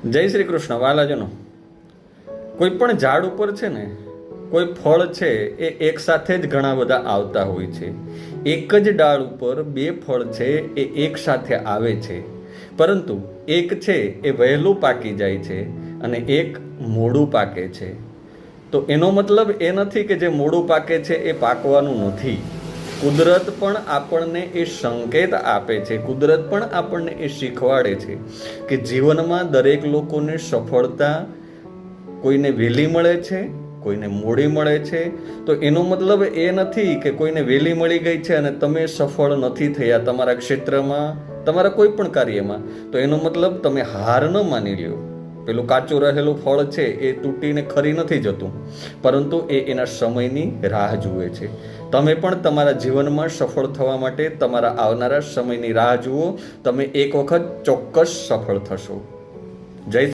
જય શ્રી કૃષ્ણ વાલાજનો. કોઈ પણ ઝાડ ઉપર છે ને કોઈ ફળ છે એ એક સાથે જ ઘણા બધા આવતા હોય છે. એક જ ડાળ ઉપર બે ફળ છે એ એક સાથે આવે છે, પરંતુ એક છે એ વહેલું પાકી જાય છે અને એક મોડું પાકે છે. તો એનો મતલબ એ નથી કે જે મોડું પાકે છે એ પાકવાનું નથી. કુદરત પણ આપણને એ સંકેત આપે છે, કુદરત પણ આપણને એ શીખવાડે છે કે જીવનમાં દરેક લોકોને સફળતા કોઈને વહેલી મળે છે, કોઈને મોડી મળે છે. તો એનો મતલબ એ નથી કે કોઈને વહેલી મળી ગઈ છે અને તમે સફળ નથી થયા તમારા ક્ષેત્રમાં, તમારા કોઈ પણ કાર્યમાં, તો એનો મતલબ તમે હાર ન માની લ્યો. પેલું કાચું રહેલું ફળ છે એ તૂટીને ખરી નથી જતું, પરંતુ એ એના સમયની રાહ જુએ છે. તમે પણ તમારા જીવનમાં સફળ થવા માટે તમારા આવનારા સમયની રાહ જુઓ. તમે એક વખત ચોક્કસ સફળ થશો. જય